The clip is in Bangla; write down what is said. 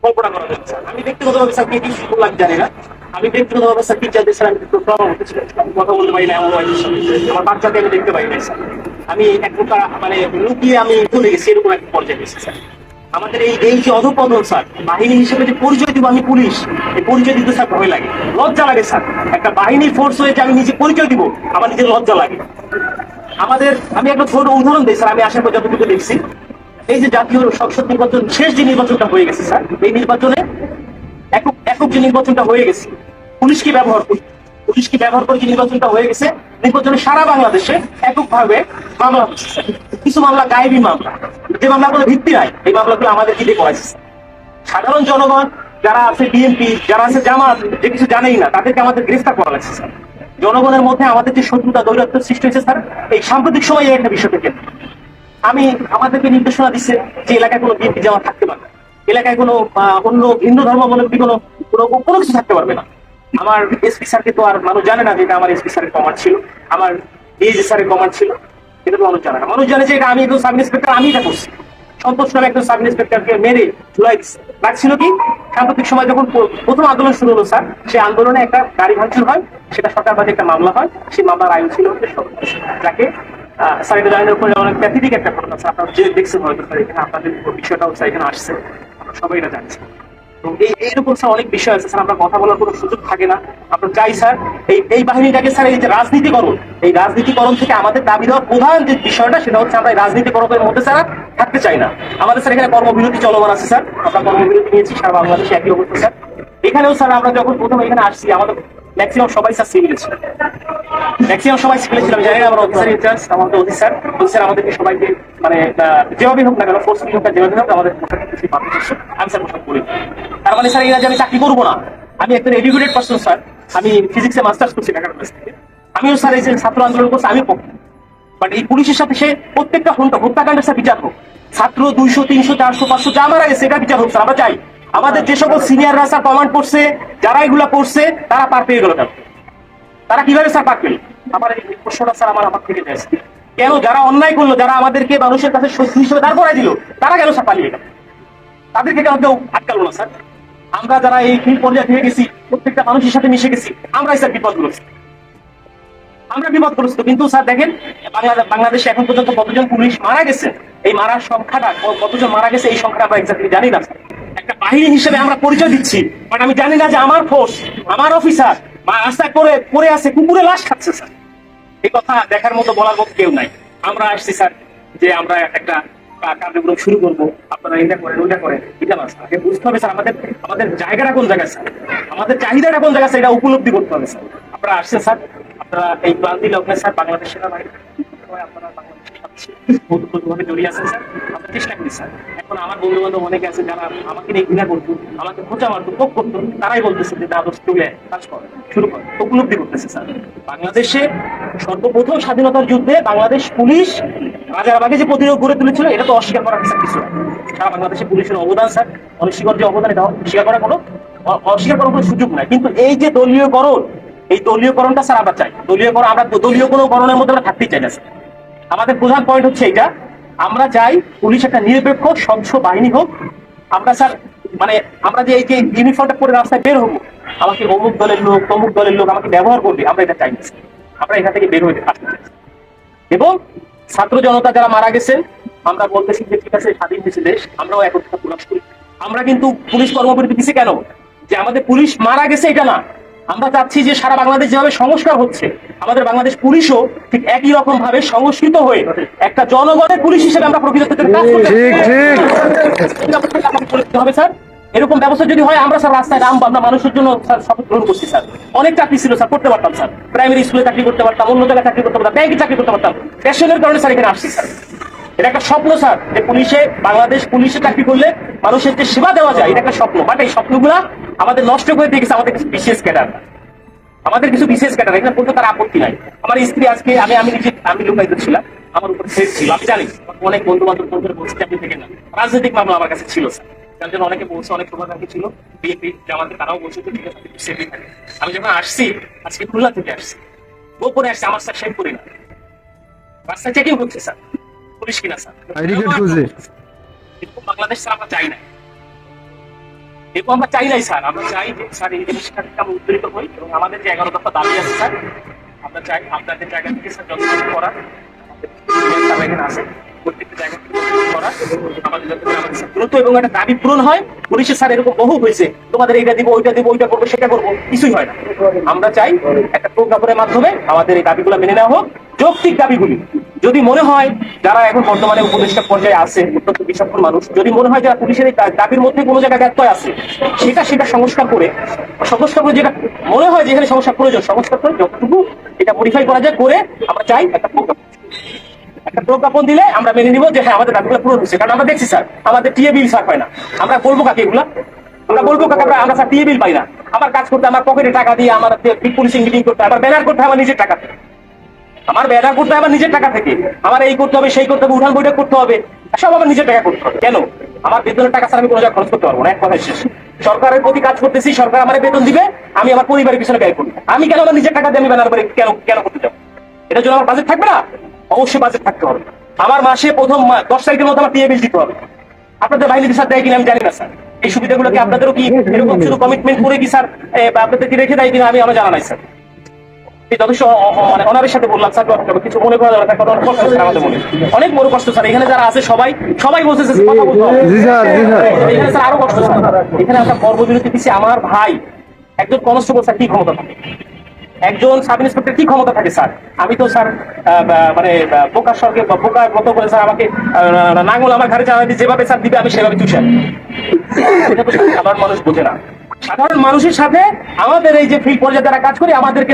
কল্পনা করা যাচ্ছে। আমি ব্যক্তিগতভাবে স্যার কি করলাম জানি না, আমি ব্যক্তিগতভাবে স্যার টিচারদের স্যার আমি প্রবলেম হতেছিল, আমি কথা বলতে পারি না এমন আমার বাচ্চাকে আমি দেখতে পাই না স্যার। আমি এক প্রকার মানে লুকিয়ে আমি চলে গেছি, এরকম একটা পর্যায়ে গেছি স্যার। আমাদের এই এই যে অধপতন স্যার, বাহিনী হিসেবে যে পরিচয় দিব আমি পুলিশ, এই পরিচয় দিতে স্যার ভয় লাগে, লজ্জা লাগে স্যার। একটা বাহিনীর ফোর্স হয়ে যে আমি নিজে পরিচয় দিব, আমার নিজের লজ্জা লাগে। আমাদের আমি একটা ছোট উদাহরণ দিই স্যার, আমি আসার পর যতটুকু দেখছি, এই যে জাতীয় সংসদ নির্বাচন, শেষ যে নির্বাচনটা হয়ে গেছে স্যার, এই নির্বাচনে একক একক যে নির্বাচনটা হয়ে গেছে, পুলিশকে ব্যবহার করি, পুলিশকে ব্যবহার করে যে নির্বাচনটা হয়ে গেছে, নির্বাচনে সারা বাংলাদেশে এককভাবে মামলা হচ্ছে স্যার। কিছু মামলা গায়েবী মামলা, যে মামলাগুলো ভিত্তি নাই, এই মামলাগুলো আমাদের দিকে করাইছে। সাধারণ জনগণ যারা আছে, বিএনপি যারা আছে, জামাত, যে কিছু জানেই না, তাদেরকে আমাদের গ্রেফতার করা লাগছে স্যার। জনগণের মধ্যে আমাদের যে শত্রুতা দৈরাত্ম সৃষ্টি হয়েছে স্যার, এই সাম্প্রতিক সময়ে একটা বিষয় থেকে আমি আমাদেরকে নির্দেশনা দিচ্ছে যে এলাকায় কোনো বিএনপি জামাত থাকতে পারবে না, এলাকায় কোনো অন্য হিন্দু ধর্মাবলম্বী কোনো কোনো কিছু থাকতে পারবে না। আমার এসপি স্যারকে তো আর মানুষ জানে না যে এটা আমার এসপি স্যারের কমান্ড ছিল, আমার ডিএজি স্যারের কমান্ড ছিল, এটা তো মানুষ জানে না। মানুষ জানে যে এটা আমি একজন সাব ইন্সপেক্টর, আমি এটা করছি। সন্তোষ নামে একজন সাব ইন্সপেক্টরকে মেরে ঝুলাই দিচ্ছে। লাগছিল কি, সাম্প্রতিক সময় যখন প্রথম আন্দোলন শুরু হলো স্যার, সেই আন্দোলনে একটা গাড়ি ভাঙচুর হয়, সেটা সরকারবাদী একটা মামলা হয়। সেই মামলার আয়ু ছিল যাকে স্যার এটা জানেন উপরে অনেক প্যাথেটিক একটা ঘটনা স্যার, আপনারা যে দেখছেন হয়তো স্যার, এখানে আপনাদের বিষয়টাও স্যার এখানে আসছে, আমরা সবাই এটা জানছি। তো এইরকম স্যার অনেক বিষয় আছে স্যার, আমরা কথা বলার কোনো সুযোগ থাকে না। আমরা চাই স্যার এই বাহিনীটাকে স্যার, এই যে রাজনীতিকরণ, এই রাজনীতিকরণ থেকে আমাদের দাবি দেওয়ার প্রধান যে বিষয়টা, সেটা হচ্ছে আমরা এই রাজনীতিকরণের মধ্যে স্যার থাকতে চাই না। আমাদের স্যার এখানে কর্মবিরতি চলমান আছে স্যার, আমরা কর্মবিরতি নিয়েছি সারা বাংলাদেশে একই অবস্থা স্যার। এখানেও স্যার আমরা যখন প্রথম এখানে আসছি, আমাদের ম্যাক্সিমাম সবাই স্যার সিভিলে ছিল, ম্যাক্সিমাম সবাই সিভিলে ছিলাম। জানি না আমার অফিসার ইনচার্জ, আমাদের অফিসার আমাদেরকে সবাইকে মানে যেভাবে হোক না কেন, ফোর্সফুলি হোক না যেভাবে হোক, আমাদের পোশাক কিছু পাবলিক আমি স্যার পোশাক করি। তার মানে স্যার এরা যে আমি চাকরি করবো না, আমি একজন এডুকেটেড পার্সন স্যার, আমি ফিজিক্সে মাস্টার্স করছি ঢাকা ইউনিভার্সিটি থেকে, আমিও স্যার এই যে ছাত্র আন্দোলন করছি, আমি পক্ষে। বাট এই পুলিশের সাথে সে প্রত্যেকটা হত্যাকাণ্ডের স্যার বিচার হোক, ছাত্র 200 300 400 500 যা মারা গেছে এটা বিচার হোক স্যার। আমরা চাই আমাদের যে সকল সিনিয়ররা স্যার কমান্ড করছে, যারা এগুলা করছে, তারা পার পেয়ে গেল। তারা কিভাবে স্যার পার পেল? আমার এই প্রশ্নটা স্যার আমার থেকে যাচ্ছে, কেন যারা অন্যায় করলো, যারা আমাদেরকে মানুষের কাছে শত্রু হিসেবে দাঁড় করাই দিল, তারা কেন স্যার পালিয়ে গেল? তাদেরকে কেন কেউ আটকালো না স্যার? আমরা যারা এই ফিল্ড পর্যায়ে থেকে গেছি, প্রত্যেকটা মানুষের সাথে মিশে গেছি, আমরাই স্যার বিপদগ্রস্ত, আমরা বিপদগ্রস্ত। কিন্তু স্যার দেখেন, বাংলাদেশে এখন পর্যন্ত কতজন পুলিশ মারা গেছে, এই মারার সংখ্যাটা কতজন মারা গেছে, এই সংখ্যাটা আমরা এক্স্যাক্টলি জানি না। একটা বাহিনী হিসেবে আমরা পরিচয় দিচ্ছি, বাট আমি জানি না যে আমার ফোর্স, আমার অফিসার রাস্তায় পড়ে আছে, কুকুরে লাশ খাচ্ছে স্যার। এই কথা দেখার মতো, বলার মতো কেউ নাই। আমরা আসছি স্যার যে আমরা একটা কার্যক্রম শুরু করবো, আপনারা এটা করেন ওইটা করেন, এটা না স্যার। আগে বুঝতে হবে স্যার আমাদের আমাদের জায়গাটা কোন জায়গায় স্যার, আমাদের চাহিদাটা কোন জায়গায় স্যার, এটা উপলব্ধি করতে হবে স্যার। আপনারা আসছেন স্যার, আপনারা এই ক্লান্তি লগ্নে স্যার বাংলাদেশ সেনাবাহিনী আপনারা বাংলাদেশের সাথে ভাবে জড়িয়ে আছেন স্যার। আমরা চেষ্টা করি স্যার। এখন আমার বন্ধু বান্ধব অনেকে আছে যারা আমাকে নিয়ে ঘৃণা করতো, আমাকে খোঁচা মারতো, কোপ করতো, তারাই বলতেছে যে দাদোস তুলে কাজ করে শুরু করে, উপলব্ধি করতেছে স্যার। বাংলাদেশে সর্বপ্রথম স্বাধীনতার যুদ্ধে বাংলাদেশ পুলিশ রাজারবাগে যে প্রতিরোধ গড়ে তুলেছিল, এটা তো অস্বীকার করার কিছু না। সারা বাংলাদেশে পুলিশের অবদান স্যার, অনস্বীকার যে অবদান, এটা অস্বীকার করার কোনো সুযোগ নাই। কিন্তু এই যে দলীয়করণ, এই দলীয়করণটা স্যার আমরা চাই। আমরা দলীয় কোনো করণের মধ্যে আমরা থাকতেই চাই না স্যার। আমাদের প্রধান পয়েন্ট হচ্ছে এইটা, আমরা চাই পুলিশ একটা নিরপেক্ষ স্বচ্ছ বাহিনী হোক। আমরা স্যার মানে আমরা যে এই যে ইউনিফর্মটা পরে রাস্তায় বের হবো, আমাকে অমুক দলের লোক তমুক দলের লোক আমাকে ব্যবহার করবে, আমরা এটা চাই না। আমরা এখান থেকে বের হয়ে আসতে চাই। এবং ছাত্র জনতা যারা মারা গেছেন, আমরা বলতেছি যে ঠিক আছে, স্বাধীন হয়েছে দেশ, আমরাও একত্রিত প্রকাশ করি। আমরা কিন্তু পুলিশ কর্মবিরতি দিচ্ছি কেন? যে আমাদের পুলিশ মারা গেছে এটা না, আমরা চাচ্ছি যে সারা বাংলাদেশ যেভাবে সংস্কার হচ্ছে, আমাদের বাংলাদেশ পুলিশও ঠিক একই রকম ভাবে সংস্কৃত হয়ে একটা জনগণের পুলিশ হিসেবে আমরা প্রকৃত কাজ করতে হবে স্যার। এরকম ব্যবস্থা যদি হয়, আমরা স্যার রাস্তায় নামবো, আমরা মানুষের জন্য শপথ গ্রহণ করছি স্যার। অনেক চাকরি ছিল স্যার, করতে পারতাম স্যার, প্রাইমারি স্কুলে চাকরি করতে পারতাম, অন্য জায়গায় চাকরি করতে পারতাম, ব্যাংকে চাকরি করতে পারতাম। প্যাশনের কারণে স্যার এখানে আসছি স্যার। এটা একটা স্বপ্ন স্যার, যে বাংলাদেশ পুলিশে চাকরি করলে মানুষের যে সেবা দেওয়া যায়, এটা একটা স্বপ্ন। বাট এই স্বপ্নগুলা আমাদের নষ্ট করে দিয়ে গেছে আমাদের কিছু বিশেষ ক্যাডার, এখানে বলতে তার আপত্তি নাই। আমার স্ত্রী আজকে আমি লুকায়িত ছিলাম, আমার উপর থ্রেট ছিল, আমি জানি। অনেক বন্ধু বান্ধব বলছে আপনি থেকে না, রাজনৈতিক মামলা আমার কাছে ছিল স্যার, যার জন্য অনেকে বলছে, অনেক শুভাকাঙ্ক্ষী ছিল, বিএনপি জামাতে, তারাও বলছে যে ঠিক আছে সেফই থাকে। আমি যখন আসছি, আজকে খুলনা থেকে আসছি, গোপনে আসছি, আমার স্যার সেভ করি না, রাস্তায় চেকিং হচ্ছে স্যার, পুলিশ কিনা স্যার, বাংলাদেশ স্যার আমরা চাই না। এরকম আমরা চাই নাই স্যার, আমরা চাই যে স্যার এই জিনিসটা থেকে আমরা উদ্দীরিত হই এবং আমাদের যে 11 দফা দাবি আছে স্যার, আমরা চাই আপনাদের জায়গা থেকে স্যার যতটুকু করা আমাদের এখানে আছে প্রত্যেকটা জায়গা থেকে যতটুকু করা আমাদের যাতে আমাদের স্যার দ্রুত এবং একটা দাবি পূরণ হয়। পুলিশের স্যার এরকম বহু হয়েছে, তোমাদের এইটা দিব ওইটা দিব ওইটা করবো সেটা করবো, কিছুই হয় না। আমরা চাই একটা প্রজ্ঞাপনের মাধ্যমে আমাদের এই দাবিগুলো মেনে নেওয়া হোক, যৌক্তিক দাবিগুলি। যদি মনে হয় যারা এখন বর্তমানে উপদেষ্টা পর্যায়ে আছে অত্যন্ত বিচক্ষণ মানুষ, যদি মনে হয় যারা পুলিশের এই দাবির মধ্যে কোনো জায়গায় ব্যত্যয় আছে, সেটা সংস্কার করে যেটা মনে হয় যেখানে সংস্কার প্রয়োজন সংস্কার করে যতটুকু এটা মডিফাই করা যায় করে আমরা চাই একটা প্রজ্ঞাপন দিলে আমরা মেনে নিব যে হ্যাঁ আমাদের দাবিগুলো পূরণ হচ্ছে। কারণ আমরা দেখছি স্যার আমাদের টিএ বিল স্যার পাই না, আমরা বলবো কাকে এগুলা, আমরা বলবো কাকে আমরা স্যার টিএ বিল পাই না। আমার কাজ করতে আমার পকেটে টাকা দিয়ে আমার পুলিশিং মিটিং করতে আমার ব্যানার করতে আমার নিজের টাকা থেকে, আমার ব্যানার করতে হবে আমার নিজের টাকা থেকে, আমার এই করতে হবে সেই করতে হবে উঠান বৈঠক করতে হবে, সব আমার নিজের টাকা করতে হবে। কেন? আমার বেতনের টাকা স্যার আমি কোনো জায়গায় খরচ করতে পারবো না, এক কথায় শেষ। সরকারের প্রতি কাজ করতেছি, সরকার আমার বেতন দিবে, আমি আমার পরিবারের পিছনে ব্যয় করবো। আমি কেন আমার নিজের টাকা দিয়ে আমি ব্যানার করে কেন কেন করতে যাবো? এটার জন্য আমার বাজেট থাকবে না? অবশ্যই বাজেট থাকতে হবে। আমার মাসে প্রথম 10 তারিখের মধ্যে আমার টিএ বিল দিতে হবে। আপনাদের বাহিনীর স্যার দেয় কিনা আমি জানি না স্যার, এই সুবিধাগুলো কি আপনাদেরও কি এরকম শুধু কমিটমেন্ট করে কি স্যার আপনাদের কি রেখে দেয় কিনা আমি আমার জানা নাই স্যার। যথেষ্ট মানে অনারের সাথে বললাম স্যার, কিছু মনে করা যাবে না, কারণ অনেক কষ্ট স্যার আমাদের মনে, অনেক বড় কষ্ট স্যার। এখানে যারা আছে সবাই বলতেছে কথা বলতে হবে। এখানে স্যার আরো কষ্ট স্যার, এখানে একটা কর্মবিরতি দিচ্ছে আমার ভাই একজন কনস্টেবল স্যার, কি ক্ষমতা থাকে? একজন সাব ইন্সপেক্টর কি ক্ষমতা থাকে স্যার? আমি তো স্যার মানে বোকার স্বর্গে বোকার মতো করে স্যার আমাকে নাঙ্গল আমার ঘাড়ে চালাতে যেভাবে স্যার দিবে আমি সেভাবে চুষে আনি। এটা তো সাধারণ মানুষ বোঝে না। সাধারণ মানুষের সাথে আমাদের এই যে ফিল্ড পর্যায়ে যারা কাজ করে আমাদেরকে